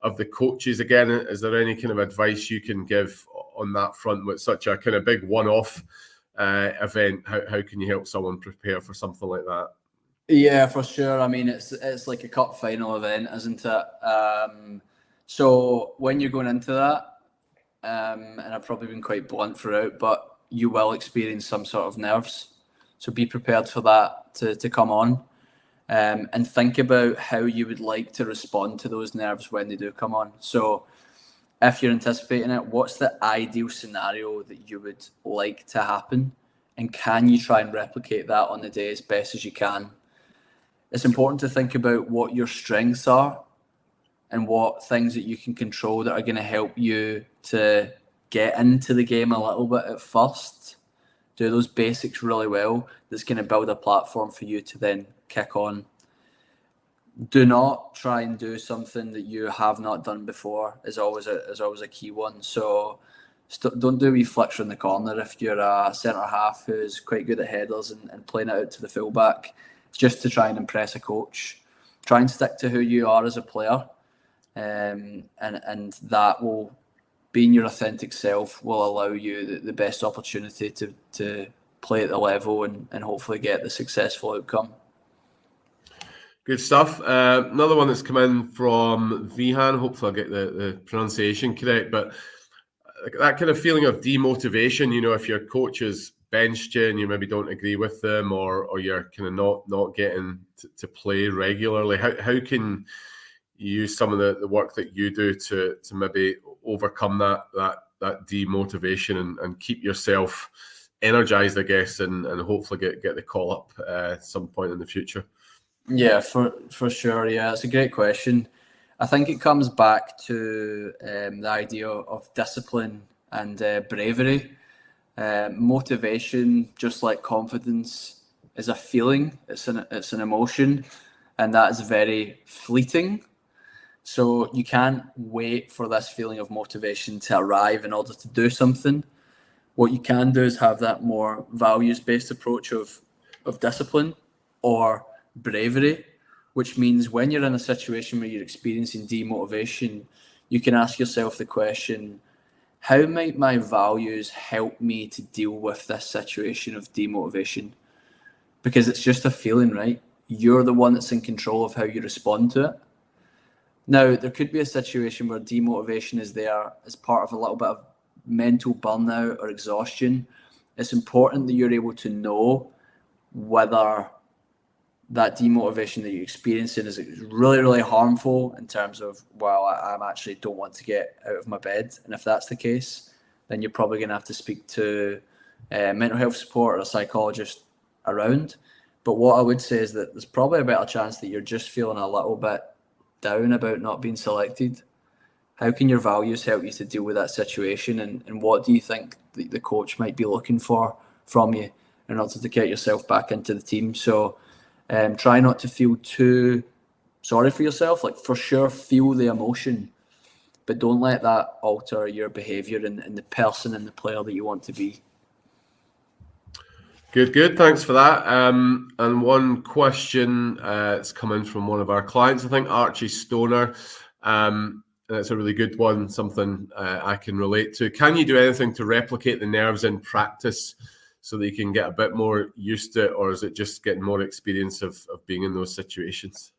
of the coaches again, is there any kind of advice you can give on that front with such a kind of big one-off event? How can you help someone prepare for something like that? Yeah, for sure. I mean, it's like a cup final event, isn't it? So when you're going into that, and I've probably been quite blunt throughout, but you will experience some sort of nerves. So be prepared for that to come on. And think about how you would like to respond to those nerves when they do come on. So if you're anticipating it, what's the ideal scenario that you would like to happen? And can you try and replicate that on the day as best as you can? It's important to think about what your strengths are and what things that you can control that are going to help you to get into the game a little bit at first. Do those basics really well. That's going to build a platform for you to then kick on. Do not try and do something that you have not done before is always a key one. So don't do wee flicks in the corner if you're a centre half who's quite good at headers and playing it out to the fullback. It's just to try and impress a coach. Try and stick to who you are as a player, and that will, being your authentic self, will allow you the best opportunity to play at the level and hopefully get the successful outcome. Good stuff. Another one that's come in from Vihan. Hopefully I'll get the pronunciation correct, but that kind of feeling of demotivation, if your coach has benched you and you maybe don't agree with them, or you're kind of not getting to play regularly, how can you use some of the work that you do to maybe overcome that demotivation and keep yourself energised, I guess, and hopefully get the call up at some point in the future? Yeah, for sure. Yeah, it's a great question. I think it comes back to the idea of discipline and bravery. Motivation, just like confidence, is a feeling. It's an emotion, and that is very fleeting. So you can't wait for this feeling of motivation to arrive in order to do something. What you can do is have that more values-based approach of discipline or bravery, which means when you're in a situation where you're experiencing demotivation, you can ask yourself the question, how might my values help me to deal with this situation of demotivation? Because it's just a feeling, right? You're the one that's in control of how you respond to it. Now, there could be a situation where demotivation is there as part of a little bit of mental burnout or exhaustion. It's important that you're able to know whether that demotivation that you're experiencing is really, really harmful in terms of, well, I actually don't want to get out of my bed. And if that's the case, then you're probably going to have to speak to mental health support or a psychologist around. But what I would say is that there's probably a better chance that you're just feeling a little bit down about not being selected. How can your values help you to deal with that situation? And what do you think the coach might be looking for from you in order to get yourself back into the team? So try not to feel too sorry for yourself. Like, for sure, feel the emotion, but don't let that alter your behaviour and the person and the player that you want to be. Good. Thanks for that. And one question that's come in from one of our clients, I think Archie Stoner. And it's a really good one, something I can relate to. Can you do anything to replicate the nerves in practice so that you can get a bit more used to it, or is it just getting more experience of being in those situations?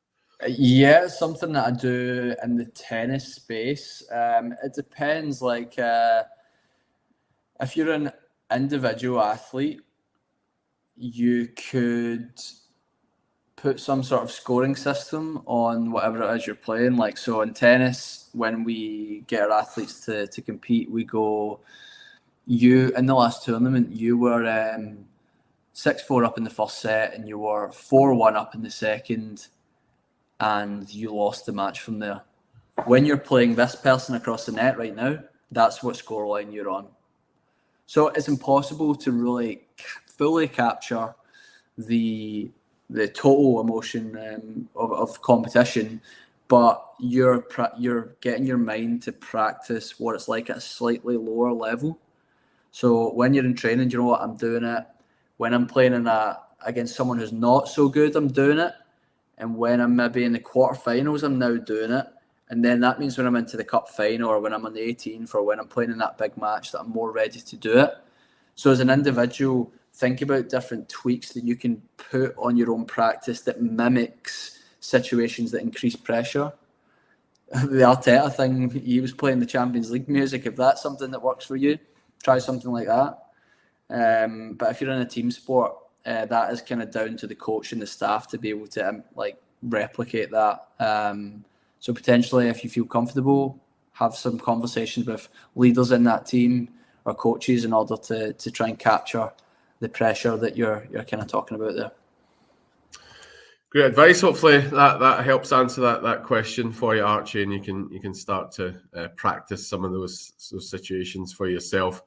Yeah, something that I do in the tennis space. It depends. Like, if you're an individual athlete, you could put some sort of scoring system on whatever it is you're playing. Like, so in tennis, when we get our athletes to compete, we go, you, in the last tournament, you were 6-4 up in the first set and you were 4-1 up in the second, and you lost the match from there. When you're playing this person across the net right now, that's what scoreline you're on. So it's impossible to really fully capture the total emotion of competition, but you're getting your mind to practice what it's like at a slightly lower level. So when you're in training, you know what, I'm doing it. When I'm playing against someone who's not so good, I'm doing it. And when I'm maybe in the quarterfinals, I'm now doing it. And then that means when I'm into the cup final or when I'm on the 18th or when I'm playing in that big match, that I'm more ready to do it. So as an individual, think about different tweaks that you can put on your own practice that mimics situations that increase pressure. The Arteta thing, he was playing the Champions League music. If that's something that works for you, try something like that. But if you're in a team sport, that is kind of down to the coach and the staff to be able to replicate that. So potentially, if you feel comfortable, have some conversations with leaders in that team or coaches in order to try and capture the pressure that you're kind of talking about there. Great advice. Hopefully that helps answer that question for you, Archie, and you can start to practice some of those situations for yourself.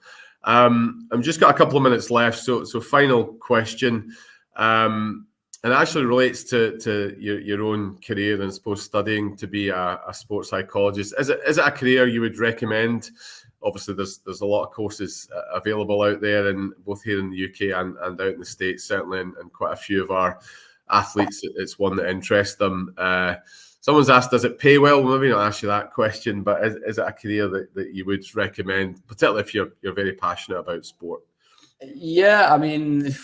I've just got a couple of minutes left, so final question, and it actually relates to your own career and I suppose studying to be a sports psychologist. Is it a career you would recommend? Obviously, there's a lot of courses available out there, and both here in the UK and out in the States, certainly, and quite a few of our athletes, it's one that interests them. Someone's asked, does it pay well? Maybe not ask you that question, but is it a career that you would recommend, particularly if you're very passionate about sport? Yeah, I mean,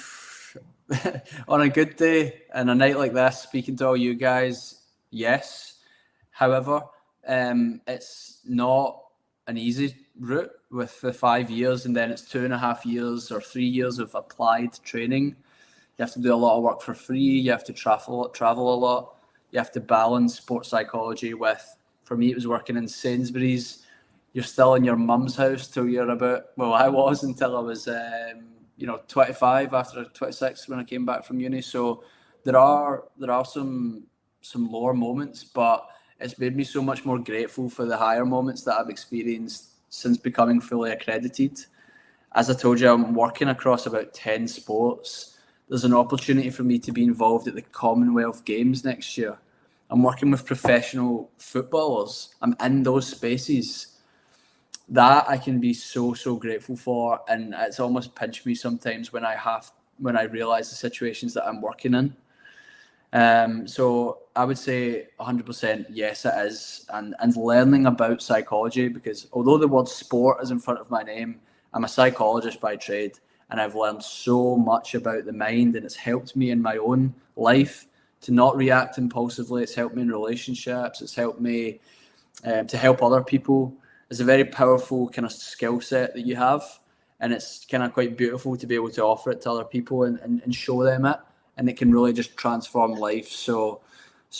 on a good day and a night like this, speaking to all you guys, yes. However, it's not an easy route with the 5 years, and then it's 2.5 years or 3 years of applied training. You have to do a lot of work for free. You have to travel a lot. You have to balance sports psychology with, for me, it was working in Sainsbury's. You're still in your mum's house till you're about, well, I was until I was 25 after 26 when I came back from uni. So there are some lower moments, but it's made me so much more grateful for the higher moments that I've experienced since becoming fully accredited. As I told you, I'm working across about 10 sports. There's an opportunity for me to be involved at the Commonwealth Games next year. I'm working with professional footballers. I'm in those spaces. That I can be so grateful for, and it's almost pinched me sometimes when I realise the situations that I'm working in. So I would say 100% yes, it is. And learning about psychology, because although the word sport is in front of my name, I'm a psychologist by trade, and I've learned so much about the mind, and it's helped me in my own life to not react impulsively. It's helped me in relationships. It's helped me to help other people. It's a very powerful kind of skill set that you have, and it's kind of quite beautiful to be able to offer it to other people and show them it, and it can really just transform life. So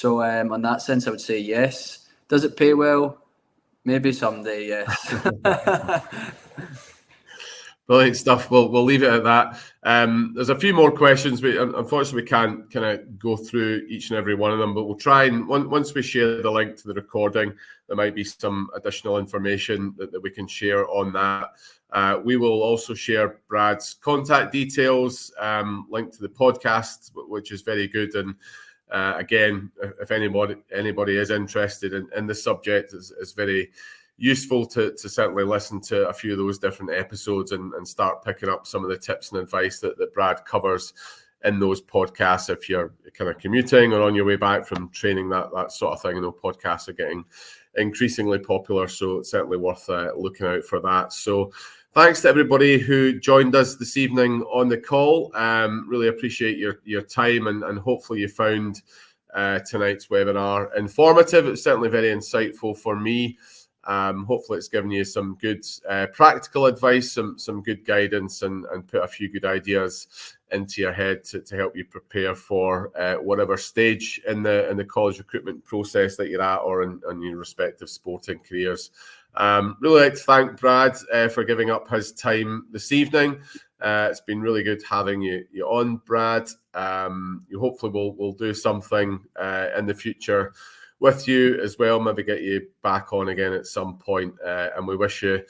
on that sense, I would say yes. Does it pay well? Maybe someday, yes. Brilliant stuff. We'll leave it at that. There's a few more questions, but unfortunately we can't kind of go through each and every one of them. But we'll try, and once we share the link to the recording, there might be some additional information that we can share on that. We will also share Brad's contact details, link to the podcast, which is very good. And again, if anybody is interested in the subject, it's very useful to certainly listen to a few of those different episodes and start picking up some of the tips and advice that Brad covers in those podcasts if you're kind of commuting or on your way back from training, that sort of thing. I know podcasts are getting increasingly popular, so it's certainly worth looking out for that. So thanks to everybody who joined us this evening on the call. Really appreciate your time, and hopefully you found tonight's webinar informative. It's certainly very insightful for me. Hopefully it's given you some good practical advice, some good guidance, and put a few good ideas into your head to help you prepare for whatever stage in the college recruitment process that you're at, or in your respective sporting careers. Really like to thank Brad for giving up his time this evening. It's been really good having you on, Brad. You hopefully we'll do something in the future with you as well, maybe get you back on again at some point. And we wish you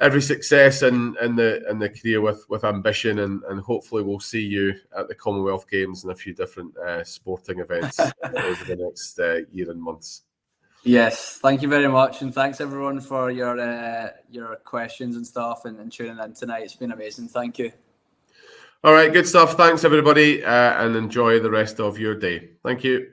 every success in the career with ambition, and hopefully we'll see you at the Commonwealth Games and a few different sporting events over the next year and months. Yes, thank you very much, and thanks everyone for your questions and stuff and tuning in tonight. It's been amazing. Thank you. All right, good stuff. Thanks everybody, and enjoy the rest of your day. Thank you.